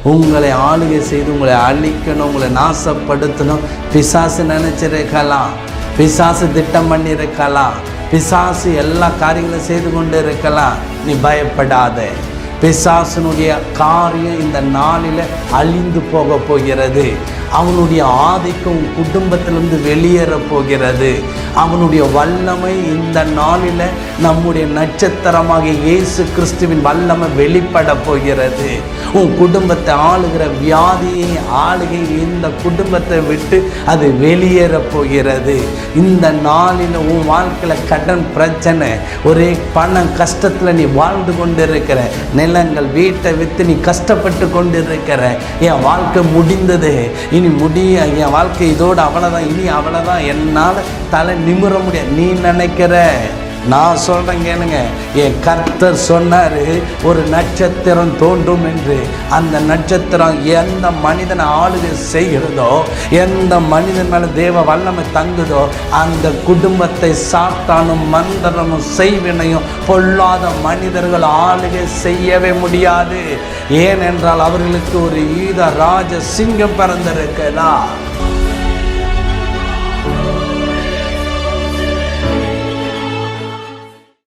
உங்களை ஆளுகை செய்து உங்களை அழிக்கணும், உங்களை நாசப்படுத்தணும் பிசாசு நினைச்சிருக்கலாம், பிசாசு திட்டம் பண்ணியிருக்கலாம், பிசாசு எல்லா காரியங்களும் செய்து கொண்டு இருக்கலாம். நீ பயப்படாத. பிசாசனுடைய காரியம் இந்த நாளில் அழிந்து போக போகிறது. அவனுடைய ஆதிக்கம் குடும்பத்திலிருந்து வெளியேற போகிறது. அவனுடைய வல்லமை இந்த நாளில் நம்முடைய நட்சத்திரமாக இயேசு கிறிஸ்துவின் வல்லமை வெளிப்பட போகிறது. உன் குடும்பத்தை ஆளுகிற வியாதியை ஆளுகை இந்த குடும்பத்தை விட்டு அது வெளியேற போகிறது. இந்த நாளில் உன் வாழ்க்கையில் கடன் பிரச்சனை, ஒரே பணம் கஷ்டத்தில் நீ வாழ்ந்து கொண்டு இருக்கிற, நிலங்கள் வீட்டை விற்று நீ கஷ்டப்பட்டு கொண்டு இருக்கிற, என் வாழ்க்கை முடிந்தது, இனி முடிய என் வாழ்க்கை இதோடு அவ்வளோதான், இனி அவ்வளோதான், என்னால் தலை நிமிர முடியாது நீ நினைக்கிற. நான் சொல்கிறேன் கேளுங்க, என் கர்த்தர் சொன்னார் ஒரு நட்சத்திரம் தோன்றும் என்று. அந்த நட்சத்திரம் எந்த மனிதனை ஆளுகை செய்கிறதோ, எந்த மனிதன் மேலே தேவ வல்லமை தங்குதோ, அந்த குடும்பத்தை சாத்தானும் மந்திரமும் செய்வினையும் பொல்லாத மனிதர்கள் ஆளுகை செய்யவே முடியாது. ஏனென்றால் அவர்களுக்கு ஒரு ஈத ராஜ சிங்கம் பிறந்திருக்கிறதா.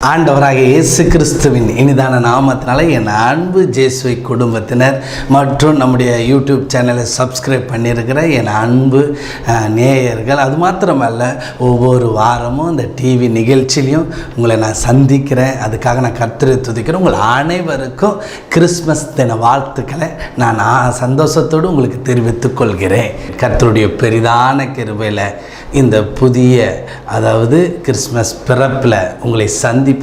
ஆண்டவராக இயேசு கிறிஸ்துவின் இனிதான நாமத்தினால என் அன்பு ஜேசுவை குடும்பத்தினர் மற்றும் நம்முடைய யூடியூப் சேனலை சப்ஸ்கிரைப் பண்ணியிருக்கிற என் அன்பு நேயர்கள், அது மாத்திரமல்ல ஒவ்வொரு வாரமும் இந்த டிவி நிகழ்ச்சியிலையும் உங்களை நான் சந்திக்கிறேன். அதுக்காக நான் கர்த்தரை துதிக்கிறேன். உங்கள் அனைவருக்கும் கிறிஸ்மஸ் தின வாழ்த்துக்களை நான் சந்தோஷத்தோடு உங்களுக்கு தெரிவித்துக் கொள்கிறேன். கர்த்தருடைய பெரிதான கிருபையில் இந்த புதிய அதாவது கிறிஸ்மஸ் பிறப்பில் உங்களை சந்திப்பதில்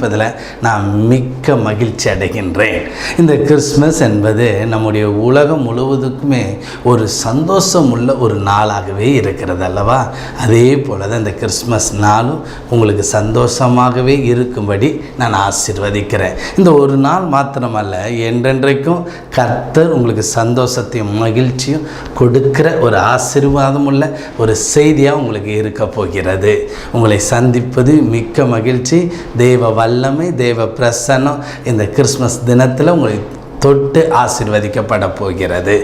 நான் மிக்க மகிழ்ச்சி அடைகின்றேன். இந்த கிறிஸ்மஸ் என்பது நம்முடைய உலகம் முழுவதுக்குமே ஒரு சந்தோஷம் உள்ள ஒரு நாளாகவே இருக்கிறது அல்லவா? அதே போல் தான் இந்த கிறிஸ்மஸ் நாளும் உங்களுக்கு சந்தோஷமாகவே இருக்கும்படி நான் ஆசீர்வதிக்கிறேன். இந்த ஒரு நாள் மாத்திரமல்ல, என்றென்றைக்கும் கர்த்தர் உங்களுக்கு சந்தோஷத்தையும் மகிழ்ச்சியும் கொடுக்கிற ஒரு ஆசீர்வாதம் உள்ள ஒரு செய்தியாக உங்களுக்கு இருக்க போகிறது. உங்களை சந்திப்பது மிக்க மகிழ்ச்சி. தேவ வல்லமை, தேவ பிரசன்னம் இந்த கிறிஸ்மஸ் தினத்தில் உங்களை தொட்டு ஆசீர்வதிக்கப்பட போகிறது.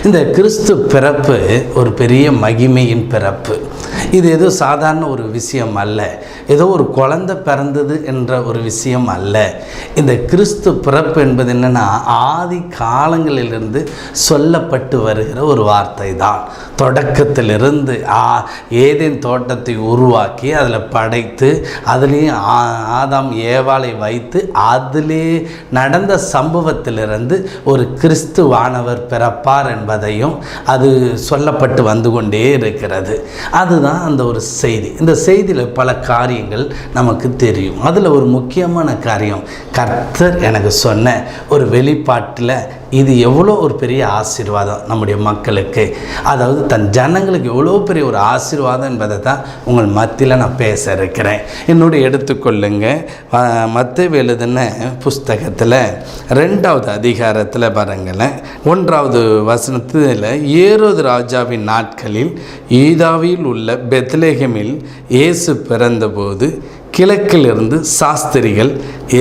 இந்த கிறிஸ்து பிறப்பு ஒரு பெரிய மகிமையின் பிறப்பு. இது ஏதோ சாதாரண ஒரு விஷயம் அல்ல, ஏதோ ஒரு குழந்தை பிறந்தது என்ற ஒரு விஷயம் அல்ல. இந்த கிறிஸ்து பிறப்பு என்பது என்னென்னா, ஆதி காலங்களிலிருந்து சொல்லப்பட்டு வருகிற ஒரு வார்த்தை தான். தொடக்கத்திலிருந்து ஏதேன் தோட்டத்தை உருவாக்கி அதில் படைத்து அதுலேயும் ஆதாம் ஏவாளை வைத்து அதிலே நடந்த சம்பவத்திலிருந்து ஒரு கிறிஸ்துவானவர் பிறப்பார் என்பதையும் அது சொல்லப்பட்டு வந்து கொண்டே இருக்கிறது. அதுதான் அந்த ஒரு செய்தி. இந்த செய்தியில் பல காரியங்கள் நமக்கு தெரியும். அதில் ஒரு முக்கியமான காரியம், கர்த்தர் எனக்கு சொன்ன ஒரு வெளிப்பாட்டில் இது எவ்வளோ ஒரு பெரிய ஆசீர்வாதம் நம்முடைய மக்களுக்கு, அதாவது தன் ஜனங்களுக்கு எவ்வளோ பெரிய ஒரு ஆசீர்வாதம் என்பதை தான் உங்கள் மத்தியில் நான் பேச இருக்கிறேன். என்னோட எடுத்துக்கொள்ளுங்க. மத்தேயு எழுதின புஸ்தகத்தில் 2வது அதிகாரத்தில் பாருங்களேன், 1வது வசனத்தில், ஏரோது ராஜாவின் நாட்களில் யூதாவில் உள்ள பெத்லெகேமில் இயேசு பிறந்தபோது கிழக்கிலிருந்து சாஸ்திரிகள்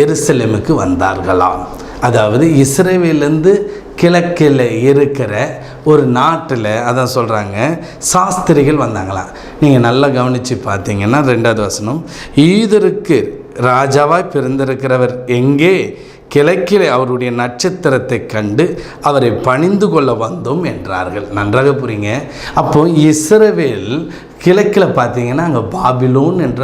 எருசலேமுக்கு வந்தார்களாம். அதாவது இஸ்ரவேலிருந்து கிழக்கில் இருக்கிற ஒரு நாட்டில் அதான் சொல்கிறாங்க சாஸ்திரிகள் வந்தாங்களாம். நீங்கள் நல்லா கவனித்து பார்த்தீங்கன்னா 2வது வசனம், யூதருக்கு ராஜாவாய் பிறந்திருக்கிறவர் எங்கே? கிழக்கிலே அவருடைய நட்சத்திரத்தை கண்டு அவரை பணிந்து கொள்ள வந்தோம் என்றார்கள். நன்றாக புரியுங்க. அப்போது இஸ்ரவேல் கிழக்கில் பார்த்தீங்கன்னா அங்கே பாபிலோன் என்ற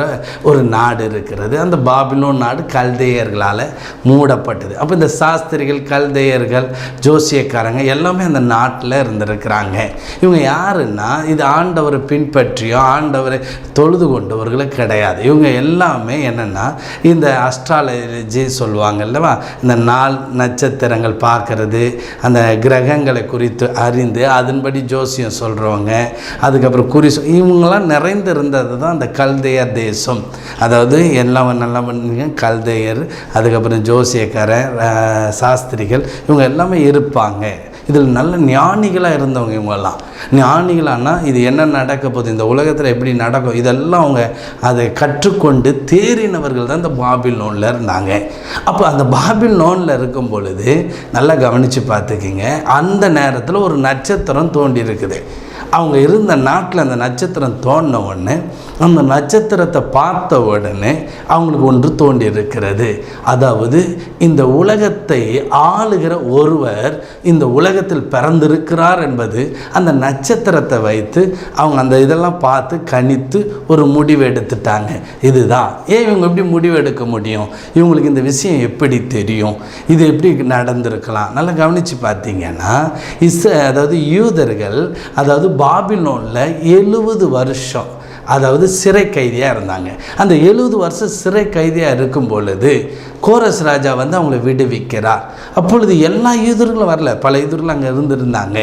ஒரு நாடு இருக்கிறது. அந்த பாபிலோன் நாடு கல்தேயர்களால் மூடப்பட்டது. அப்போ இந்த சாஸ்திரிகள், கல்தேயர்கள், ஜோசியக்காரங்க எல்லாமே அந்த நாட்டில் இருந்திருக்கிறாங்க. இவங்க யாருன்னா, இது ஆண்டவரை பின்பற்றியோ ஆண்டவரை தொழுது கொண்டவர்களும் கிடையாது. இவங்க எல்லாமே என்னென்னா, இந்த அஸ்ட்ராலஜி சொல்லுவாங்க அல்லவா, இந்த நாள் நட்சத்திரங்கள் பார்க்கறது, அந்த கிரகங்களை குறித்து அறிந்து அதன்படி ஜோசியம் சொல்கிறவங்க, அதுக்கப்புறம் இவங்களாம் நிறைந்து இருந்தது தான் அந்த கல்தேயர் தேசம். அதாவது எல்லாம் நல்லா பண்ணீங்க கல்தேயர், அதுக்கப்புறம் ஜோசியக்காரர், சாஸ்திரிகள், இவங்க எல்லாமே இருப்பாங்க. இதில் நல்ல ஞானிகளாக இருந்தவங்க இவங்கெல்லாம். ஞானிகளானா இது என்ன நடக்க போகுது, இந்த உலகத்தில் எப்படி நடக்கும், இதெல்லாம் அவங்க அதை கற்றுக்கொண்டு தேறினவர்கள் தான் இந்த பாபிலோனில் இருந்தாங்க. அப்போ அந்த பாபிலோனில் இருக்கும் பொழுது நல்லா கவனித்து பார்த்துக்கிங்க, அந்த நேரத்தில் ஒரு நட்சத்திரம் தோண்டி இருக்குது. அவங்க இருந்த நாட்டில் அந்த நட்சத்திரம் தோண்டின உடனே, அந்த நட்சத்திரத்தை பார்த்த உடனே அவங்களுக்கு ஒன்று தோண்டி இருக்கிறது. அதாவது இந்த உலகத்தை ஆளுகிற ஒருவர் இந்த உலகத்தில் பிறந்திருக்கிறார் என்பது அந்த நட்சத்திரத்தை வைத்து அவங்க அந்த இதெல்லாம் பார்த்து கணித்து ஒரு முடிவு எடுத்துட்டாங்க. இதுதான். ஏன் இவங்க எப்படி முடிவு எடுக்க முடியும்? இவங்களுக்கு இந்த விஷயம் எப்படி தெரியும்? இது எப்படி நடந்திருக்கலாம்? நல்லா கவனித்து பார்த்தீங்கன்னா, அதாவது யூதர்கள், அதாவது பாபிலோனில் 70 வருஷம் அதாவது சிறை கைதியாக இருந்தாங்க. அந்த 70 வருஷம் சிறை கைதியாக இருக்கும் பொழுது கோரஸ் ராஜா அவங்கள விடுவிக்கிறார். அப்பொழுது எல்லா யூதர்களும் வரல, பல யூதர்கள் அங்கே இருந்திருந்தாங்க.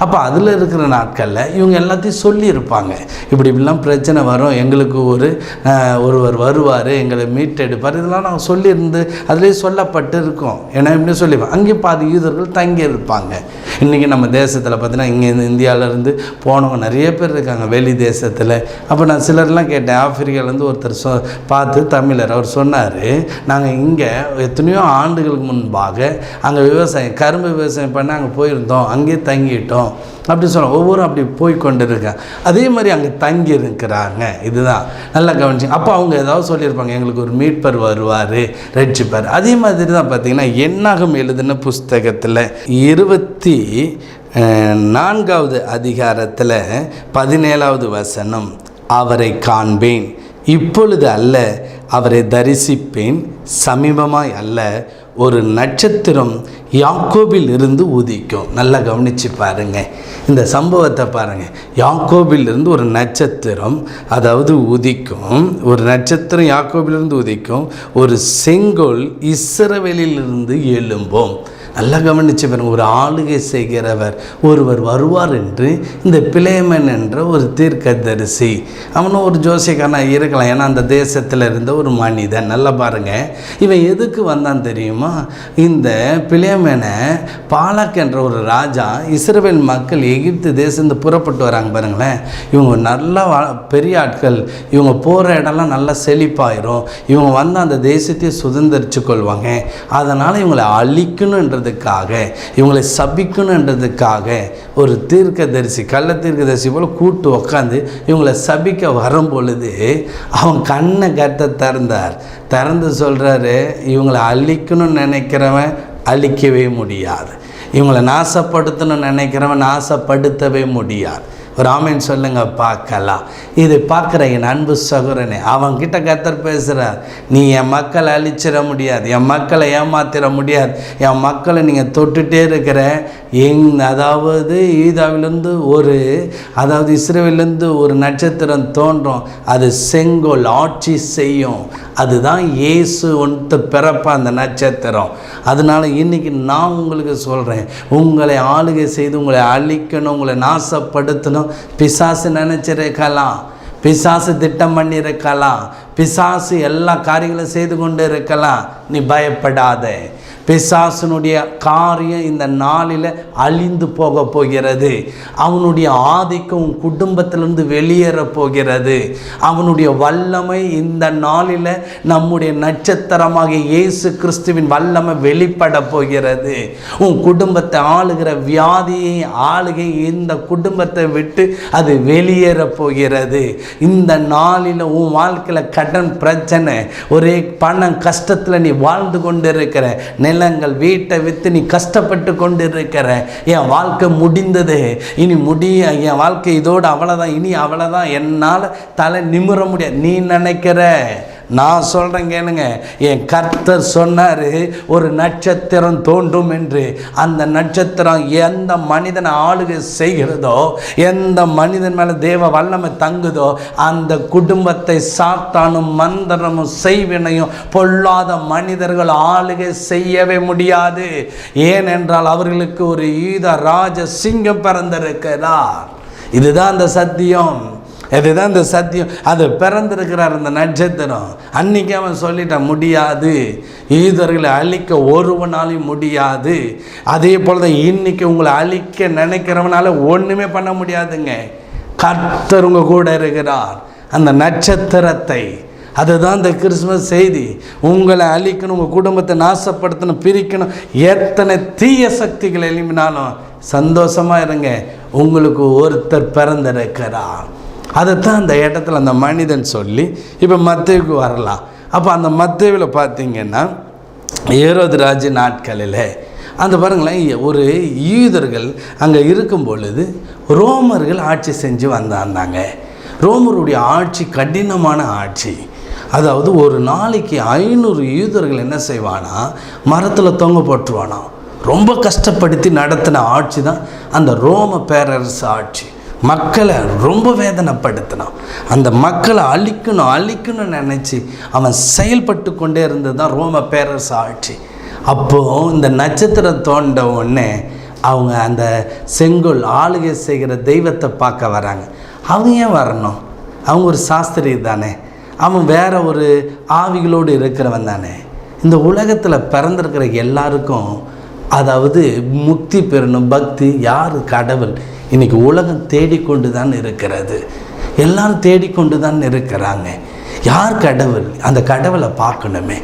அப்போ அதில் இருக்கிற நாட்களில் இவங்க எல்லாத்தையும் சொல்லியிருப்பாங்க, இப்படிலாம் பிரச்சனை வரும், எங்களுக்கு ஒருவர் வருவார், எங்களை மீட்டெடுப்பார், இதெல்லாம் நாங்கள் சொல்லியிருந்து அதிலே சொல்லப்பட்டு இருக்கோம். ஏன்னா இப்படி சொல்லிப்போம். அங்கே பாதி யூதர்கள் தங்கி இருப்பாங்க. இன்றைக்கி நம்ம தேசத்தில் பார்த்தீங்கன்னா இங்கே இந்தியாவிலேருந்து போனவங்க நிறைய பேர் இருக்காங்க வெளி தேசத்தில். அப்போ நான் சிலர்லாம் கேட்டேன், ஆப்பிரிக்காலேருந்து ஒருத்தர் பார்த்து தமிழர், அவர் சொன்னார், நாங்கள் இங்கே எத்தனையோ ஆண்டுகளுக்கு முன்பாக அங்கே கரும்பு விவசாயம் பண்ண அங்கே போயிருந்தோம், அங்கேயே தங்கிட்டோம் அப்படி சொல்லுவோம். ஒவ்வொரு அப்படி போய் கொண்டு இருக்காங்க. அதே மாதிரி அங்கே தங்கி இருக்கிறாங்க. இதுதான் நல்லா கவனிச்சு. அப்போ அவங்க ஏதாவது சொல்லியிருப்பாங்க, எங்களுக்கு ஒரு மீட்பர் வருவார், ரட்சிப்பார். அதே மாதிரி தான் பார்த்தீங்கன்னா என்னாகும் எழுதின புஸ்தகத்தில் 24வது அதிகாரத்தில் 17வது வசனம், அவரை காண்பேன், இப்பொழுது அல்ல, அவரை தரிசிப்பேன், சமீபமாய் அல்ல, ஒரு நட்சத்திரம் யாக்கோபில் இருந்து உதிக்கும். நல்லா கவனித்து பாருங்கள், இந்த சம்பவத்தை பாருங்கள். யாக்கோபில் இருந்து ஒரு நட்சத்திரம் அதாவது உதிக்கும், ஒரு நட்சத்திரம் யாக்கோபிலிருந்து உதிக்கும், ஒரு செங்கோல் இஸ்ரவேலிலிருந்து எழும்பும். நல்லா கவனித்து பாருங்கள். ஒரு ஆளுகை செய்கிறவர் ஒருவர் வருவார் என்று இந்த பிலேமன் என்ற ஒரு தீர்க்கதரிசி, அவனும் ஒரு ஜோசியக்காரனாக இருக்கலாம், ஏன்னா அந்த தேசத்தில் இருந்த ஒரு மனிதன். நல்லா பாருங்கள், இவன் எதுக்கு வந்தான் தெரியுமா? இந்த பிலேமனை பாலாக் என்ற ஒரு ராஜா, இஸ்ரவேல் மக்கள் எகிப்து தேசத்து புறப்பட்டு வராங்க பாருங்களேன், இவங்க நல்லா பெரிய ஆட்கள், இவங்க போகிற இடம்லாம் நல்லா செழிப்பாயிரும், இவங்க வந்து அந்த தேசத்தையே சுதந்திரிச்சு கொள்வாங்க, அதனால் இவங்களை அழிக்கணுன்றது, இவங்களை சபிக்கணுன்றதுக்காக ஒரு தீர்க்கதரிசி, கள்ள தீர்க்கதரிசி போல கூட்டு உட்காந்து இவங்களை சபிக்க வரும் பொழுது அவன் கண்ணை திறந்து சொல்றாரு, இவங்களை அழிக்கணும்னு நினைக்கிறவன் அழிக்கவே முடியாது, இவங்களை நாசப்படுத்தணும்னு நினைக்கிறவன் நாசப்படுத்தவே முடியாது. ஒரு ஆமேன் சொல்லுங்க பார்க்கலாம். இதை பார்க்குற என் அன்பு சகோதரனே, அவன்கிட்ட கர்த்தர் பேசுகிறார், நீ என் மக்களை அழிச்சிட முடியாது, என் மக்களை ஏமாத்திட முடியாது, என் மக்களை நீங்கள் தொட்டுகிட்டே இருக்கிற அதாவது ஈதாவிலேருந்து அதாவது இஸ்ரவேலிருந்து ஒரு நட்சத்திரம் தோன்றும், அது செங்கோல் ஆட்சி செய்யும், அதுதான் இயேசு ஒன்று பிறப்ப அந்த நட்சத்திரம். அதனால் இன்றைக்கி நான் உங்களுக்கு சொல்கிறேன், உங்களை ஆளுகை செய்து உங்களை அழிக்கணும், உங்களை நாசப்படுத்தணும் பிசாசு நினைச்சிருக்கலாம், பிசாசு திட்டம் பண்ணியிருக்கலாம், பிசாசு எல்லா காரியங்களும் செய்து கொண்டு இருக்கலாம். நீ பயப்படாத. பிசாசனுடைய காரியம் இந்த நாளில் அழிந்து போக போகிறது. அவனுடைய ஆதிக்கம் குடும்பத்திலிருந்து வெளியேற போகிறது. அவனுடைய வல்லமை இந்த நாளில் நம்முடைய நட்சத்திரமாக இயேசு கிறிஸ்துவின் வல்லமை வெளிப்பட போகிறது. உன் குடும்பத்தை ஆளுகிற வியாதியை ஆளுகை இந்த குடும்பத்தை விட்டு அது வெளியேற போகிறது. இந்த நாளில் உன் வாழ்க்கையில் கடன் பிரச்சனை, ஒரே பணம் கஷ்டத்தில் நீ வாழ்ந்து கொண்டு இருக்கிற, நிலங்கள் வீட்டை விற்று நீ கஷ்டப்பட்டு கொண்டு இருக்கிற, என் வாழ்க்கை முடிந்தது, இனி என் வாழ்க்கை இதோடு அவ்வளோதான், இனி அவ்வளோதான், என்னால் தலை நிமிர முடியாது நீ நினைக்கிற, நான் சொல்கிறேன் கேளுங்க. என் கர்த்தர் சொன்னார், ஒரு நட்சத்திரம் தோன்றும் என்று. அந்த நட்சத்திரம் எந்த மனிதனை ஆளுகை செய்கிறதோ, எந்த மனிதன் மேலே தேவ வல்லமை தங்குதோ, அந்த குடும்பத்தை சாத்தானும் மந்திரமும் செய்வினையும் பொல்லாத மனிதர்கள் ஆளுகை செய்யவே முடியாது. ஏனென்றால் அவர்களுக்கு ஒரு யூத ராஜ சிங்கம் பிறந்திருக்கிறார். இதுதான் அந்த சத்தியம். அதுதான் இந்த சத்தியம். அது பிறந்திருக்கிறார் அந்த நட்சத்திரம். அன்னைக்கு அவன் சொல்லிட்டான், முடியாது, யூதர்களை அழிக்க ஒருவனாலையும் முடியாது. அதே போல தான் இன்னைக்கு உங்களை அழிக்க நினைக்கிறவனால ஒன்றுமே பண்ண முடியாதுங்க. கர்த்தர் உங்க கூட இருக்கிறார். அந்த நட்சத்திரத்தை, அதுதான் இந்த கிறிஸ்துமஸ் செய்தி. உங்களை அழிக்கணும், உங்கள் குடும்பத்தை நாசப்படுத்தணும், பிரிக்கணும், எத்தனை தீய சக்திகள் எழுப்பினாலும் சந்தோஷமாக இருங்க, உங்களுக்கு ஒருத்தர் பிறந்திருக்கிறார். அதைத்தான் அந்த இடத்துல அந்த மனிதன் சொல்லி இப்போ மத்தேயுக்கு வரலாம். அப்போ அந்த மத்தேயுவில் பார்த்தீங்கன்னா ஏரோது ராஜ நாட்களில் அந்த பாருங்களேன், ஒரு யூதர்கள் அங்கே இருக்கும் பொழுது ரோமர்கள் ஆட்சி செஞ்சு வந்தாங்க. ரோமருடைய ஆட்சி கடினமான ஆட்சி. அதாவது ஒரு நாளைக்கு 500 யூதர்கள் என்ன செய்வானா, மரத்தில் தொங்க போட்டுருவானா. ரொம்ப கஷ்டப்படுத்தி நடத்தின ஆட்சி தான் அந்த ரோம பேரரசு ஆட்சி. மக்களை ரொம்ப வேதனைப்படுத்தினான். அந்த மக்களை அழிக்கணும்னு நினச்சி அவன் செயல்பட்டு கொண்டே இருந்தது தான் ரோம பேரரசு ஆட்சி. அப்போது இந்த நட்சத்திரம் தோண்ட உடனே அவங்க அந்த செங்கோல் ஆளுகை செய்கிற தெய்வத்தை பார்க்க வராங்க. அவங்க ஏன் வரணும்? அவங்க ஒரு சாஸ்திரி தானே, அவன் வேற ஒரு ஆவிகளோடு இருக்கிறவன் தானே. இந்த உலகத்தில் பிறந்திருக்கிற எல்லாருக்கும் அதாவது முக்தி பெறணும், பக்தி, யார் கடவுள், இன்றைக்கி உலகம் தேடிக்கொண்டு தான் இருக்கிறது. எல்லாரும் தேடிக்கொண்டு தான் இருக்கிறாங்க. யார் கடவுள்? அந்த கடவுளை பார்க்கணுமே.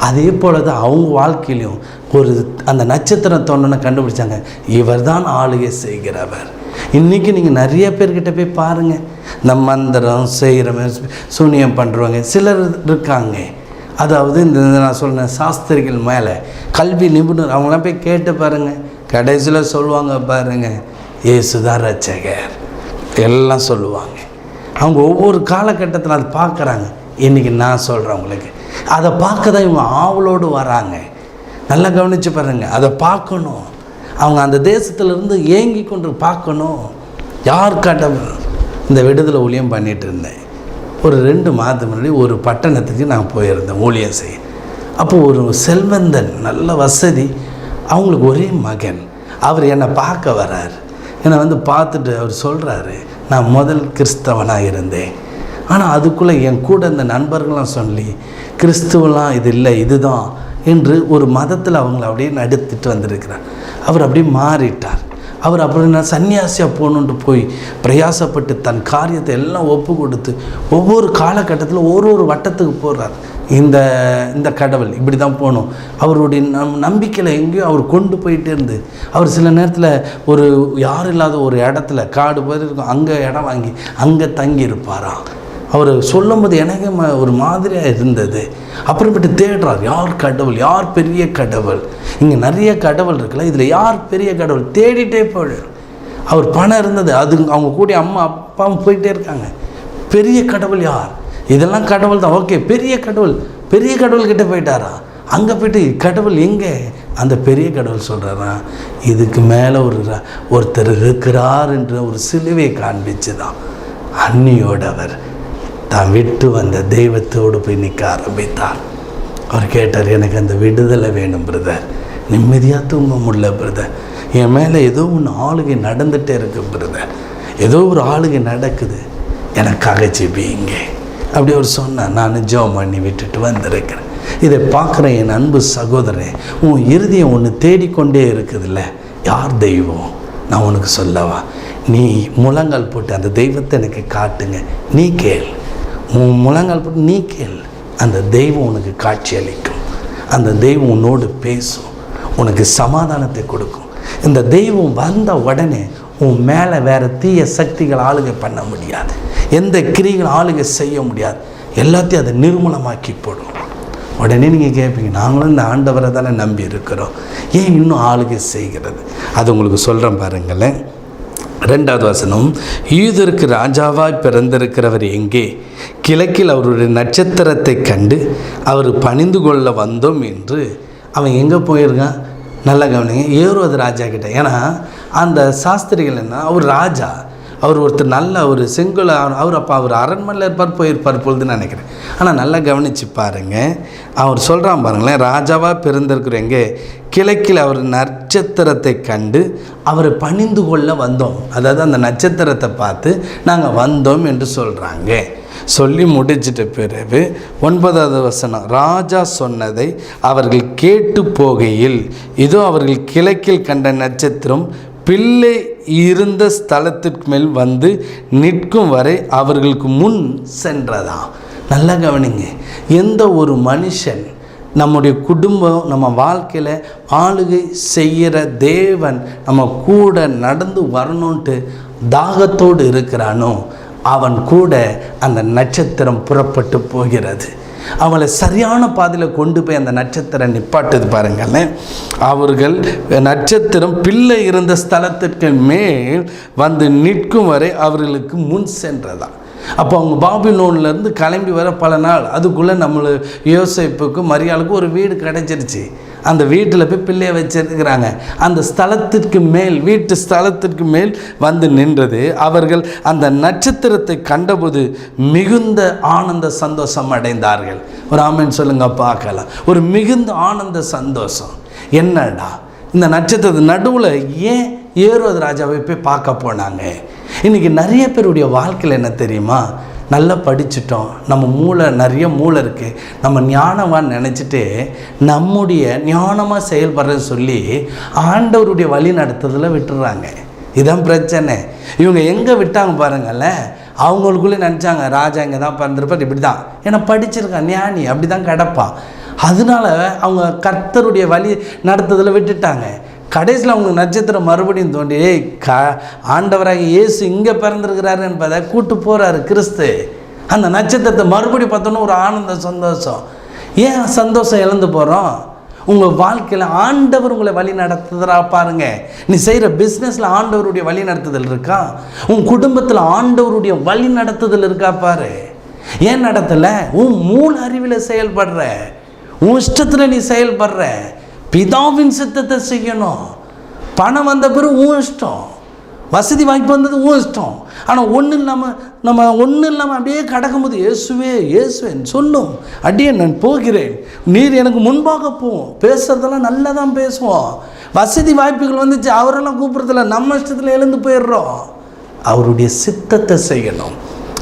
அதே போல தான் அவங்க வாழ்க்கையிலையும் ஒரு அந்த நட்சத்திரம் தோணுன்னு கண்டுபிடிச்சாங்க, இவர் தான் ஆளுகை செய்கிறவர். இன்றைக்கி நீங்கள் நிறைய பேர்கிட்ட போய் பாருங்கள், இந்த மந்திரம் செய்கிறவங்க, சூனியம் பண்ணுறவங்க சிலர் இருக்காங்க. அதாவது இந்த நான் சொன்ன சாஸ்திரிகள் மேலே கல்வி நிபுணர் அவங்களாம் போய் கேட்டு பாருங்கள், கடைசியில் சொல்லுவாங்க பாருங்கள், இயேசுதான் ரட்சகர் எல்லாம் சொல்லுவாங்க. அவங்க ஒவ்வொரு காலகட்டத்தில் அதை பார்க்குறாங்க. இன்றைக்கி நான் சொல்கிறேன் உங்களுக்கு, அதை பார்க்க தான் இவங்க ஆவலோடு வராங்க. நல்லா கவனித்து பாருங்கள், அதை பார்க்கணும். அவங்க அந்த தேசத்திலிருந்து ஏங்கி கொண்டு பார்க்கணும், யார் கடவுள். இந்த விடுதலை ஊழியம் பண்ணிகிட்டு இருந்தேன். ஒரு 2 மாதம் முன்னாடி ஒரு பட்டணத்துக்கு நான் போயிருந்தேன் ஊழியம் செய்ய. அப்போது ஒரு செல்வந்தன், நல்ல வசதி, அவங்களுக்கு ஒரே மகன், அவர் என்னை பார்க்க வர்றார். என்னை வந்து பார்த்துட்டு அவர் சொல்கிறாரு, நான் முதல் கிறிஸ்தவனாக இருந்தேன், ஆனால் அதுக்குள்ளே என் கூட இந்த நண்பர்கள்லாம் சொல்லி கிறிஸ்துவெலாம் இது இல்லை இதுதான் என்று ஒரு மதத்தில் அவங்கள அப்படியே நடத்திட்டு வந்திருக்கிறார். அவர் அப்படியே மாறிட்டார். அவர் அப்புறம் நான் சன்னியாசியாக போகணுன்ட்டு போய் பிரயாசப்பட்டு தன் காரியத்தை எல்லாம் ஒப்பு கொடுத்து ஒவ்வொரு காலகட்டத்தில் ஒரு வட்டத்துக்கு போகிறார். இந்த கடவுள் இப்படி தான் போகணும், அவருடைய நம்பிக்கையில் எங்கேயோ அவர் கொண்டு போயிட்டே இருந்து, அவர் சில நேரத்தில் ஒரு யாரும் இல்லாத ஒரு இடத்துல காடு போய் இருக்கும், அங்கே இடம் வாங்கி அங்கே தங்கி இருப்பாராம். அவர் சொல்லும்போது எனக்கு ஒரு மாதிரியாக இருந்தது. அப்புறமேட்டு தேடுறார், யார் கடவுள், யார் பெரிய கடவுள், இங்கே நிறைய கடவுள் இருக்குல்ல, இதில் யார் பெரிய கடவுள் தேடிட்டே போயிடுறார். அவர் பணம் இருந்தது, அது அவங்க கூடிய அம்மா அப்பாவும் போயிட்டே இருக்காங்க. பெரிய கடவுள் யார்? இதெல்லாம் கடவுள் தான், ஓகே, பெரிய கடவுள்கிட்ட போயிட்டாரா. அங்கே போய்ட்டு கடவுள் எங்கே? அந்த பெரிய கடவுள் சொல்கிறாரா, இதுக்கு மேலே ஒருத்தர் இருக்கிறார் என்ற ஒரு சிலுவையை காண்பிச்சு தான் அன்னியோடு அவர் தான் விட்டு வந்த தெய்வத்தோடு போய் நிற்க ஆரம்பித்தார். அவர் கேட்டார், எனக்கு அந்த விடுதலை வேணும் பிரதர், நிம்மதியாக தூங்க முடியல பிரதர், என் மேலே ஏதோ ஒன்று ஆளுகை நடந்துகிட்டே இருக்கு பிரதர், ஏதோ ஒரு ஆளுகை நடக்குது, எனக்காக ஜெபிங்க அப்படி அவர் சொன்னார். நான் ஜெபம் பண்ணி விட்டுட்டு வந்திருக்கிறேன். இதை பார்க்குற என் அன்பு சகோதரன், உன் இருதயம் ஒன்று தேடிக்கொண்டே இருக்குதுல்ல, யார் தெய்வம்? நான் உனக்கு சொல்லவா? நீ முழங்கால் போட்டு அந்த தெய்வத்தை எனக்கு காட்டுங்க, நீ கேள், உன் முழங்கால் போட்டு நீ கேள், அந்த தெய்வம் உனக்கு காட்சி அளிக்கும், அந்த தெய்வம் உன்னோடு பேசும், உனக்கு சமாதானத்தை கொடுக்கும். இந்த தெய்வம் வந்த உடனே உன் மேலே வேறு தீய சக்திகள் ஆளுகை பண்ண முடியாது, எந்த கிரிகள் ஆளுகை செய்ய முடியாது, எல்லாத்தையும் அதை நிர்மூலமாக்கி போடும். உடனே நீங்கள் கேட்பீங்க, நாங்களும் இந்த ஆண்டவரை தானே நம்பி இருக்கிறோம், ஏன் இன்னும் ஆளுகை செய்கிறது? அது உங்களுக்கு சொல்கிறேன் பாருங்களேன். 2வது வசனம், யூதருக்கு ராஜாவாய் பிறந்திருக்கிறவர் எங்கே? கிழக்கில் அவருடைய நட்சத்திரத்தை கண்டு அவர் பணிந்து கொள்ள வந்தோம் என்று. அவன் எங்கே போயிருக்கான்? நல்ல கவனிங்க, ஏரோது ராஜா கிட்ட. ஏன்னா அந்த சாஸ்திரிகள் என்ன, அவர் ராஜா, அவர் ஒருத்தர் நல்ல ஒரு செங்கோல், அவர் அப்போ அவர் அரண்மனையில் இருப்பார், போயிருப்பார் பொழுதுன்னு நினைக்கிறேன். ஆனால் நல்லா கவனித்து பாருங்கள், அவர் சொல்கிறான் பாருங்களேன், ராஜாவாக பிறந்திருக்கிறவங்க கிழக்கில் அவர் நட்சத்திரத்தை கண்டு அவரை பணிந்து கொள்ள வந்தோம். அதாவது அந்த நட்சத்திரத்தை பார்த்து நாங்கள் வந்தோம் என்று சொல்கிறாங்க. சொல்லி முடிச்சிட்ட பிறகு 9வது வசனம், ராஜா சொன்னதை அவர்கள் கேட்டு போகையில் இதோ அவர்கள் கிழக்கில் கண்ட நட்சத்திரம் பிள்ளை இருந்த ஸ்தலத்திற்கு மேல் வந்து நிற்கும் வரை அவர்களுக்கு முன் சென்றதாம். நல்லா கவனிங்க, எந்த ஒரு மனுஷன் நம்முடைய குடும்பம் நம்ம வாழ்க்கையில் ஆளுகை செய்கிற தேவன் நம்ம கூட நடந்து வரணுன்ட்டு தாகத்தோடு இருக்கிறானோ அவன் கூட அந்த நட்சத்திரம் புறப்பட்டு போகிறது. அவளை சரியான பாதையில் கொண்டு போய் அந்த நட்சத்திரம் நிப்பாட்டுது பாருங்களேன். அவர்கள் நட்சத்திரம் பிள்ளை இருந்த ஸ்தலத்திற்கு மேல் வந்து நிற்கும் வரை அவர்களுக்கு முன் சென்றதான். அப்போ அவங்க பாபிலோன்லேருந்து கிளம்பி வர பல நாள், அதுக்குள்ளே யோசேப்புக்கும் மரியாளுக்கும் ஒரு வீடு கிடைச்சிருச்சு. அந்த வீட்டில் போய் பிள்ளையை வச்சிருக்கிறாங்க. அந்த ஸ்தலத்திற்கு மேல், வீட்டு ஸ்தலத்திற்கு மேல் வந்து நின்றது. அவர்கள் அந்த நட்சத்திரத்தை கண்டபோது மிகுந்த ஆனந்த சந்தோஷம் அடைந்தார்கள். ஒரு ஆமென் சொல்லுங்க பார்க்கலாம். ஒரு மிகுந்த ஆனந்த சந்தோஷம். என்னடா இந்த நட்சத்திரத்து நடுவில் ஏன் ஏரோது ராஜாவை போய் பார்க்க போனாங்க? இன்றைக்கி நிறைய பேருடைய வாழ்க்கையில் என்ன தெரியுமா, நல்லா படிச்சுட்டோம், நம்ம நிறைய மூளை இருக்குது, நம்ம ஞானமான்னு நினச்சிட்டு நம்முடைய ஞானமாக செயல்படுறன்னு சொல்லி ஆண்டவருடைய வழி நடத்துறதில் விட்டுடுறாங்க. இதுதான் பிரச்சனை. இவங்க எங்கே விட்டாங்க பாருங்களேன், அவங்களுக்குள்ளே நினச்சாங்க ராஜா இங்கே தான் பிறந்திருப்பார், இப்படி தான், ஏன்னா படிச்சிருக்கான், ஞானி, அப்படி தான் கிடப்பான். அதனால அவங்க கர்த்தருடைய வழி நடத்துறதில் விட்டுட்டாங்க. கடைசியில் அவங்க நட்சத்திரம் மறுபடியும் தோண்டி ஆண்டவராக இயேசு இங்கே பிறந்திருக்கிறாரு என்பதை கூட்டு போகிறாரு கிறிஸ்து. அந்த நட்சத்திரத்தை மறுபடியும் பார்த்தோன்னா ஒரு ஆனந்த சந்தோஷம். ஏன் சந்தோஷம் இழந்து போகிறோம்? உங்கள் வாழ்க்கையில் ஆண்டவர் உங்களை வழி நடத்துதா பாருங்கள். நீ செய்கிற பிஸ்னஸில் ஆண்டவருடைய வழி நடத்துதல் இருக்கா? உன் குடும்பத்தில் ஆண்டவருடைய வழி நடத்துதல் இருக்கா பாரு. ஏன் நடத்தலை? உன் மூல அறிவில் செயல்படுற, உன் இஷ்டத்தில் நீ செயல்படுற. பிதாவின் சித்தத்தை செய்யணும். பணம் வந்த பிறகு உன் இஷ்டம், வசதி வாய்ப்பு வந்தது உன் இஷ்டம். ஆனால் நம்ம ஒன்றும் இல்லாமல் அப்படியே கடக்கும்போது இயேசுவே இயேசுவேன் சொல்லும், அடியே நான் போகிறேன், நீர் எனக்கு முன்பாக போவோம். பேசுகிறதெல்லாம் நல்லா தான் பேசுவோம். வசதி வாய்ப்புகள் வந்துச்சு, அவரெல்லாம் கூப்பிட்றதில்ல, நம்ம இஷ்டத்தில் எழுந்து போயிடுறோம். அவருடைய சித்தத்தை செய்யணும்,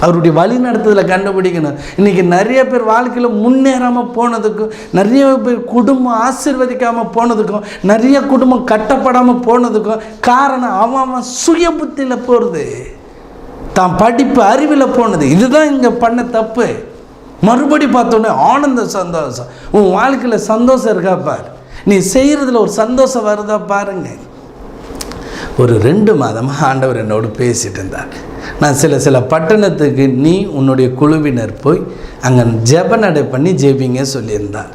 அவருடைய வழி நடத்துதலை கண்டுபிடிக்கணும். இன்றைக்கி நிறைய பேர் வாழ்க்கையில் முன்னேறாமல் போனதுக்கும், நிறைய பேர் குடும்பம் ஆசீர்வதிக்காமல் போனதுக்கும், நிறைய குடும்பம் கட்டப்படாமல் போனதுக்கும் காரணம் அவன் சுய புத்தியில் போகிறது, தான் படிப்பு அறிவில் போனது. இதுதான் இங்கே பண்ண தப்பு. மறுபடி பார்த்தோன்னே ஆனந்த சந்தோஷம். உன் வாழ்க்கையில் சந்தோஷம் இருக்கா பார், நீ செய்கிறதுல ஒரு சந்தோஷம் வருதா பாருங்க. ஒரு 2 மாதமாக ஆண்டவர் என்னோடு பேசிகிட்டு இருந்தார். நான் சில பட்டணத்துக்கு நீ உன்னுடைய குழுவினர் போய் அங்கே ஜெப நடை பண்ணி ஜெபிங்க சொல்லியிருந்தார்.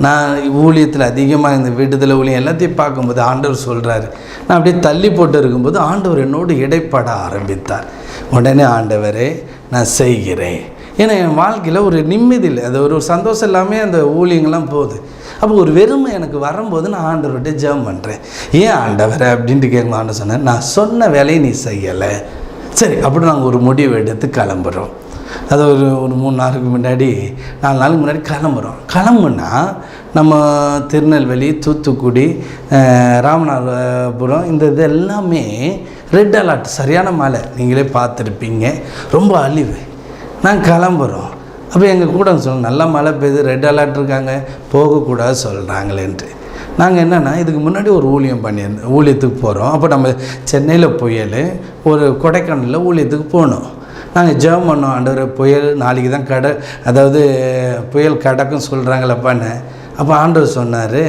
நான் ஊழியத்தில் அதிகமாக இந்த விடுதலை ஊழியம் எல்லாத்தையும் பார்க்கும்போது ஆண்டவர் சொல்கிறாரு. நான் அப்படியே தள்ளி போட்டு இருக்கும்போது ஆண்டவர் என்னோடு இடைப்பட ஆரம்பித்தார். உடனே ஆண்டவரே நான் செய்கிறேன். ஏன்னா என் வாழ்க்கையில் ஒரு நிம்மதி இல்லை, அது ஒரு சந்தோஷம் இல்லாமல் அந்த ஊழியங்கள்லாம் போகுது. அப்போ ஒரு வெறுமை எனக்கு வரும்போது நான் ஆண்டவர்கிட்ட ஜெபம் பண்ணுறேன். ஏன் ஆண்டவரை அப்படின்ட்டு கேட்கும். ஆண்டவர் சொன்னேன், நான் சொன்ன வேலையை நீ செய்யலை. சரி, அப்படி நாங்கள் ஒரு முடிவு எடுத்து கிளம்புறோம். அது ஒரு 3 நாளுக்கு முன்னாடி 4 நாளுக்கு முன்னாடி கிளம்புனா நம்ம திருநெல்வேலி, தூத்துக்குடி, ராமநாதபுரம் இந்த இது எல்லாமே ரெட் அலர்ட், சரியான மழை, நீங்களே பார்த்துருப்பீங்க, ரொம்ப அழிவு. நாங்கள் கிளம்புறோம். அப்போ எங்கள் கூட சொன்னோம், நல்லா மழை பெய்யுது, ரெட் அலர்ட் இருக்காங்க, போகக்கூடாது சொல்கிறாங்களேன்ட்டு. நாங்கள் என்னென்னா இதுக்கு முன்னாடி ஒரு ஊழியம் பண்ணியிருந்தோம், ஊழியத்துக்கு போகிறோம். அப்போ நம்ம சென்னையில் புயல், ஒரு கொடைக்கானலில் ஊழியத்துக்கு போனோம். நாங்கள் ஜெபம் பண்ணோம், ஆண்டவர் புயல் நாளைக்கு தான் அதாவது புயல் கடக்கும் சொல்கிறாங்களப்பான்னு. அப்போ ஆண்டவர் சொன்னார்,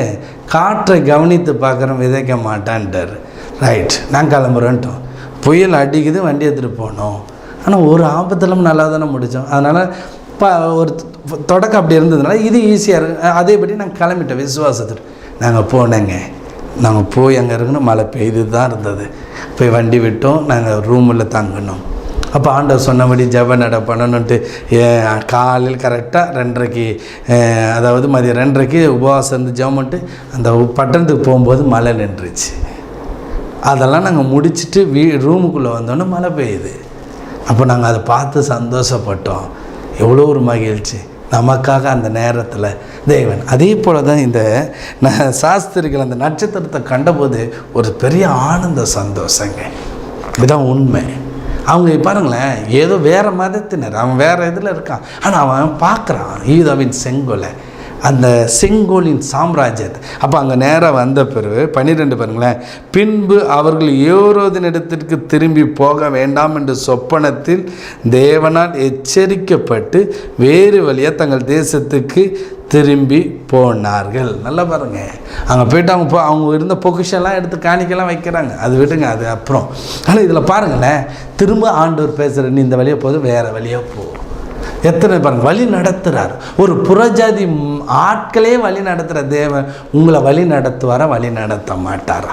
காற்றை கவனித்து பார்க்குறோம், விதைக்க மாட்டான்ட்டார். ரைட், நாங்கள் கிளம்புறோன்ட்டோம். புயல் அடிக்குது, வண்டி எடுத்துகிட்டு போனோம். ஆனால் ஒரு ஆபத்திலும் நல்லா தானே முடித்தோம். அதனால் ஒரு தொடக்கம் அப்படி இருந்ததுனால இது ஈஸியாக இருக்கு. அதேபடி நாங்கள் கிளம்பிட்டோம் விசுவாசத்தில். நாங்கள் போனேங்க, நாங்கள் போய் அங்கே இருக்கணும், மழை பெய்து தான் இருந்தது. போய் வண்டி விட்டோம், நாங்கள் ரூமில் தங்கினோம். அப்போ ஆண்டவர் சொன்னபடி ஜெப நட பண்ணணுன்ட்டு காலையில் கரெக்டாக 2:30, அதாவது மதியம் 2:30 உபவாசம் இருந்து ஜெபம் பண்ணிட்டு அந்த பட்டணத்துக்கு போகும்போது மழை நின்றுச்சு. அதெல்லாம் நாங்கள் முடிச்சுட்டு ரூமுக்குள்ளே வந்தோன்னே மழை பெய்யுது. அப்போ நாங்கள் அதை பார்த்து சந்தோஷப்பட்டோம். எவ்வளோ ஒரு மகிழ்ச்சி நமக்காக அந்த நேரத்தில் தேவன். அதே போல் தான் இந்த சாஸ்திரிகள் அந்த நட்சத்திரத்தை கண்டபோது ஒரு பெரிய ஆனந்த சந்தோஷங்க. இதுதான் உண்மை. அவங்க பாருங்களேன், ஏதோ வேறு மதத்தினர், அவன் வேறு இதில் இருக்கான், ஆனால் அவன் பார்க்குறான் யூதாவின் செங்கோலை, அந்த செங்கோலின் சாம்ராஜ்யத்தை. அப்போ அங்கே நேராக வந்த பிறகு 12 பாருங்களேன், பின்பு அவர்கள் ஏரோதினிடத்திற்கு திரும்பி போக வேண்டாம் என்று சொப்பனத்தில் தேவனால் எச்சரிக்கப்பட்டு வேறு வழியாக தங்கள் தேசத்துக்கு திரும்பி போனார்கள். நல்லா பாருங்கள், அங்கே போய்ட்டு அவங்க இருந்த பொக்கிஷெல்லாம் எடுத்து காணிக்கெல்லாம் வைக்கிறாங்க. அது விடுங்க, அது அப்புறம். ஆனால் இதில் பாருங்களேன், திரும்ப ஆண்டவர் பேசுகிற, நீ இந்த வழியாக போது வேறு வழியாக போ. எத்தனை பாருங்கள், வழி நடத்துகிறார். ஒரு புறஜாதி ஆட்களே வழி நடத்துகிற தேவன் உங்களை வழி நடத்துவாரா? வழி நடத்த மாட்டாரா?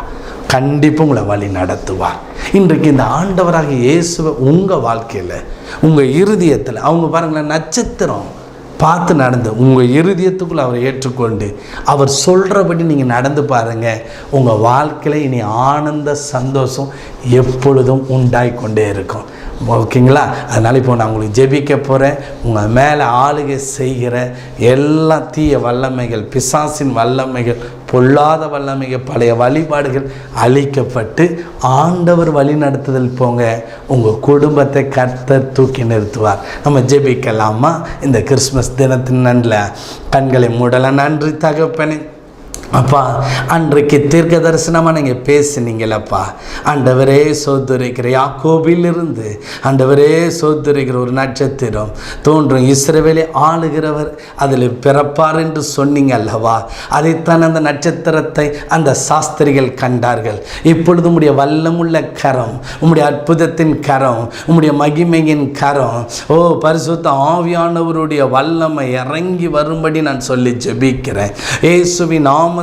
கண்டிப்பாக உங்களை வழி நடத்துவார். இன்றைக்கு இந்த ஆண்டவராக இயேசுவை உங்கள் வாழ்க்கையில், உங்கள் இருதயத்தில், அவங்க பாருங்களேன், நட்சத்திரம் பார்த்து நடந்து உங்கள் இருதயத்துக்குள்ளே அவரை ஏற்றுக்கொண்டு அவர் சொல்கிறபடி நீங்கள் நடந்து பாருங்கள். உங்கள் வாழ்க்கையில் இனி ஆனந்த சந்தோஷம் எப்பொழுதும் உண்டாயிக்கொண்டே இருக்கும். ஓகேங்களா? அதனால் இப்போ நான் உங்களுக்கு ஜெபிக்க போகிறேன். உங்கள் மேலே ஆளுகை செய்கிற எல்லா தீய வல்லமைகள், பிசாசின் வல்லமைகள், பொல்லாத வல்லமைகள், பழைய வழிபாடுகள் அழிக்கப்பட்டு ஆண்டவர் வழி நடத்துதல் போங்க. உங்கள் குடும்பத்தை கர்த்தர் தூக்கி நிறுத்துவார். நம்ம ஜெபிக்கலாமா? இந்த கிறிஸ்மஸ் தினத்தின் நன்றில் கண்களை மூடல. நன்றி தகப்பனே. அப்பா, அன்றைக்கு தீர்க்க தரிசனமாக நீங்கள் பேசினீங்களப்பா. ஆண்டவரே சோதரிக்கிற யாக்கோபிலிருந்து ஆண்டவரே சோதரிக்கிற ஒரு நட்சத்திரம் தோன்றும், இஸ்ரவேலை ஆளுகிறவர் அதில் பிறப்பார் என்று சொன்னீங்க அல்லவா? அதைத்தான் அந்த நட்சத்திரத்தை அந்த சாஸ்திரிகள் கண்டார்கள். இப்பொழுது உம்முடைய வல்லமுள்ள கரம், உம்முடைய அற்புதத்தின் கரம், உம்முடைய மகிமையின் கரம், ஓ பரிசுத்த ஆவியானவருடைய வல்லமை இறங்கி வரும்படி நான் சொல்லி ஜெபிக்கிறேன். இயேசுவின் நாமத்தில்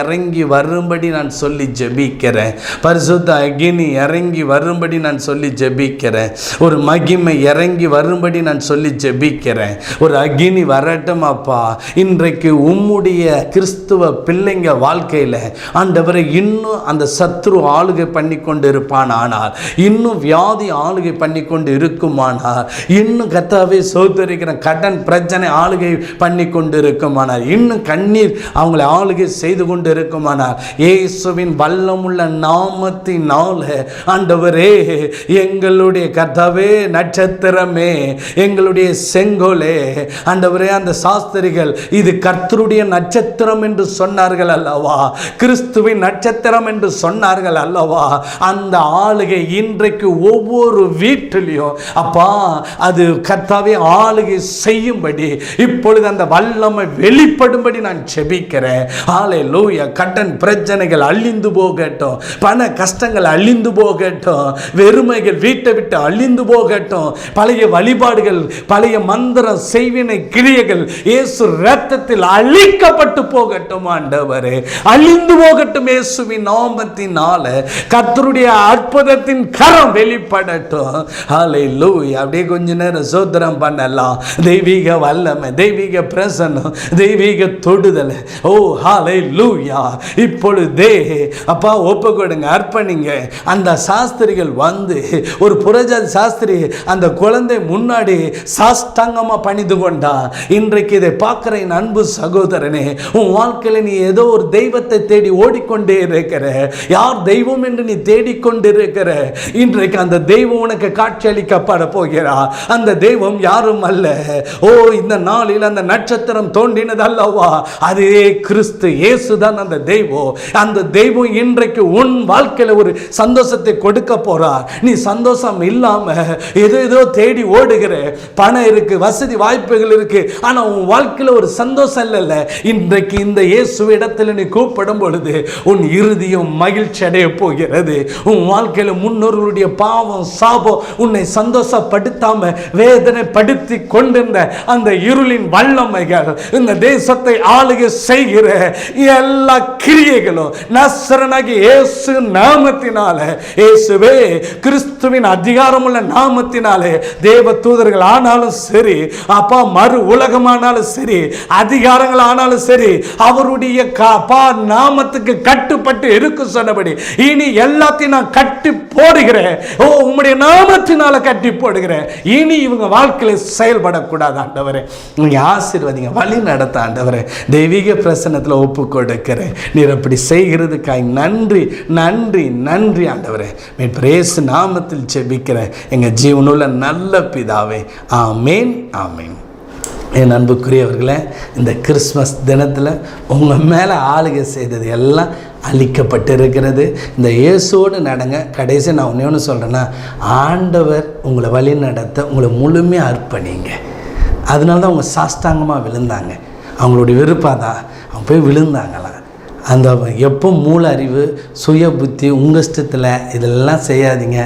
இறங்கி வரும்படி நான் சொல்லி ஜெபிக்கிறேன். பரிசுத்த அக்கினி இறங்கி வரும்படி நான் சொல்லி ஜெபிக்கிறேன். ஒரு மகிமை இறங்கி வரும்படி நான் சொல்லி ஜெபிக்கிறேன். ஒரு அக்கினி வரட்டும் அப்பா. இன்றைக்கு உம்முடைய கிறிஸ்துவ பிள்ளைங்க வாழ்க்கையில் ஆண்டவரை இன்னும் அந்த சத்ரு ஆளுகை பண்ணி கொண்டு இருப்பான், ஆனால் இன்னும் வியாதி ஆளுகை பண்ணி கொண்டு இருக்குமானால், இன்னும் கர்த்தாவே சோதரிக்கிற கடன் பிரச்சனை ஆளுகை பண்ணி கொண்டு இருக்குமானால், இன்னும் கண்ணீர் அவங்களை ஆளுகை செய்து கொண்டு இருக்குமானால், இயேசுவின் வல்லமுள்ள நாமத்தினால ஆண்டவரே, எங்களுடைய கர்த்தாவே நட்சத்திரமே, எங்களுடைய செங்கோலே ஆண்டவரே, அந்த சாஸ்திரிகள் இது கர்த்தருடைய நட்சத்திரம் என்று சொன்னார்கள் அல்லவா? கிறிஸ்துவின் நட்சத்திரம் என்று சொன்னார்கள் அல்லவா? அந்த ஆளுகை இன்றைக்கு ஒவ்வொரு வீட்டிலையும் அப்பா அது கர்த்தாவே ஆளுகை செய்யும்படி இப்பொழுது அந்த வல்லமை வெளிப்படும்படி நான் ஜெபிக்கிறேன். ஹல்லேலூயா. கடன் பிரச்சனைகள் அழிந்து போகட்டும், பண கஷ்டங்கள் அழிந்து போகட்டும், வெறுமைகள் வீட்டை விட்டு அழிந்து போகட்டும், பழைய வழிபாடுகள், பழைய மந்திர செய்வினை கிரியைகள் இயேசு இரத்தத்தில் அழிக்கப்பட்டு போகட்டும். ஆண்டவரே, அழிந்து போகட்டும். இயேசுவின் நாமத்தினால கர்த்தருடைய அற்புதத்தின் கரம் வெளிப்படட்டும். ஹல்லேலூயா. அப்படியே கொஞ்ச நேரம் சோத்திரம் பண்ணலாம். தெய்வீக வல்லமை, தெய்வீக பிரசன்னம், தெய்வீக தொடுதல். ஓ ஹல்லேலூயா. இப்பொழுதே அப்பா ஒப்பு கொடுங்க, அர்ப்பணிங்க. அந்த சாஸ்திரிகள் வந்து ஒரு புறஜாதி சாஸ்திரி அந்த குழந்தை முன்னாடி சாஷ்டாங்கமா பணிந்து கொண்டா. இன்றைக்கு இதை பார்க்கிற என் அன்பு சகோதரனே, உன் வாழ்க்கையில் நீ ஏதோ ஒரு தெய்வத்தை தேடி ஓடிக்கொண்டே இருக்கிற, யார் தெய்வம் என்று நீ தேடிக்கொண்டிருக்கிற, இன்றைக்கு அந்த தெய்வம் உனக்கு காட்சியளிக்கப்பட போகிறார். அந்த தெய்வம் யாரும் அல்ல. ஓ, இந்த நாளில் அந்த நட்சத்திரம் தோன்றினது அல்லவா? அதே கிறிஸ்து இயேசுதான் அந்த தெய்வம். அந்த தெய்வம் இன்றைக்கு உன் வாழ்க்கையில் ஒரு சந்தோஷத்தை கொடுக்க போறார். நீ சந்தோஷம் இல்லாம ஏதோ தேடி ஓடுகிற, பணம் இருக்கு, வசதி வாய்ப்புகள் இருக்கு, ஆனா உன் வாழ்க்கையில் ஒரு சந்தோஷம் இல்ல. இன்றைக்கு இந்த இயேசு இடத்துல நீ கூப்பிடும் பொழுது உன் இருதயம் மகிழ்ச்சி அடைய போகிறது. உன் வாழ்க்கையில் முன்னோர்களுடைய பாவம் சாபம் உன்னை சந்தோஷப்படுத்தாம வேதனைப்படுத்தி கொண்டிருந்த அந்த இருளின் வல்லமைகள் இந்த தேசத்தை ஆளுகை செய்கிற எல்லா கிரியைகளும் நசரனாகிய இயேசு நாமத்தினால, இயேசுவே கிறிஸ்துவின் அதிகாரமுள்ள நாமத்தினாலே, தேவ தூதர்கள் ஆனாலும் சரி, அப்பா மறு உலகமானாலும் சரி, அதிகாரங்கள் ஆனாலும் சரி, அவருடைய நாமத்துக்கு கட்டுப்பட்டு இருக்கு சொன்னபடி இனி எல்லாத்தையும் நான் கட்டி போடுகிறேன். ஓ, உம்முடைய நாமத்தினால கட்டி போடுகிறேன். இனி இவங்க வாழ்க்கையில செயல்படக்கூடாது ஆண்டவரே. நீங்க ஆசீர்வதிங்க, வழி நடத்த ஆண்டவரே. தெய்வீக பிரசன்னத்தில் ஒப்பு கொடுக்கிறேன். நீர் அப்படி செய்கிறதுக்காய் நன்றி நன்றி நன்றி ஆண்டவரே. இயேசு நாமத்தில் ஜெபிக்கிறேன் எங்க ஜீவனுள்ள நல்ல பிதாவே. ஆமேன் ஆமேன். என் அன்புக்குரியவர்களே, இந்த கிறிஸ்மஸ் தினத்தில் உங்கள் மேலே ஆளுகை செய்தது எல்லாம் அழிக்கப்பட்டு இருக்கிறது. இந்த இயேசுவோடு நடங்க. கடைசி நான் ஒன்று சொல்கிறேன்னா, ஆண்டவர் உங்களை வழி நடத்த உங்களை முழுமையாக அர்ப்பணிங்க. அதனால தான் அவங்க சாஷ்டாங்கமாக விழுந்தாங்க. அவங்களுடைய விருப்பம் தான் அவங்க போய் விழுந்தாங்களாம். அந்த எப்போ மூல அறிவு, சுய புத்தி, உங்கள் இஷ்டத்தில் இதெல்லாம் செய்யாதீங்க.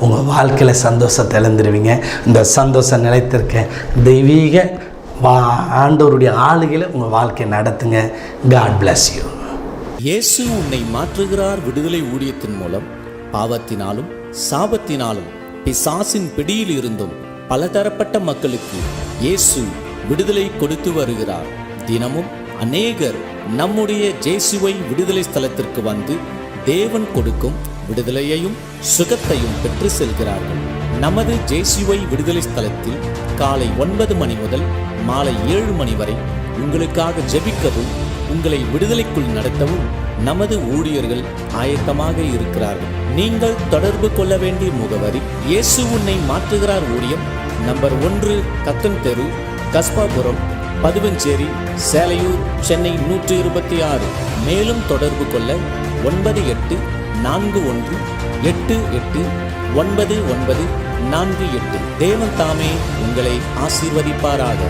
உங்கள் வாழ்க்கையில் சந்தோஷத்தை இழந்துருவீங்க. இந்த சந்தோஷம் நிலைத்திருக்க தெய்வீக ஆண்டவருடைய ஆளுகையில் உங்கள் வாழ்க்கையை நடத்துங்க. God bless you. இயேசு உன்னை மாற்றுகிறார் விடுதலை ஊழியத்தின் மூலம் பாவத்தினாலும் சாபத்தினாலும் பிசாசின் பிடியில் இருந்தும் பலதரப்பட்ட மக்களுக்கு இயேசு விடுதலை கொடுத்து வருகிறார். தினமும் அநேகர் நம்முடைய ஜேசுவை விடுதலை ஸ்தலத்திற்கு வந்து தேவன் கொடுக்கும் விடுதலையையும் சுகத்தையும் பெற்று செல்கிறார்கள். நமது ஜேசுவை விடுதலை ஸ்தலத்தில் காலை 9 மணி முதல் மாலை 7 மணி வரை உங்களுக்காக ஜெபிக்கவும் உங்களை விடுதலைக்குள் நடத்தவும் நமது ஊழியர்கள் ஆயத்தமாக இருக்கிறார்கள். நீங்கள் தொடர்பு கொள்ள வேண்டிய முகவரி: இயேசு உன்னை மாற்றுகிறார் ஊழியம், நம்பர் 1, கக்கன் தெரு, கஸ்பாபுரம், பதுவஞ்சேரி, சேலையூர், சென்னை 126. மேலும் தொடர்பு கொள்ள 9841889948. தேவன் தாமே உங்களை ஆசீர்வதிப்பாராக.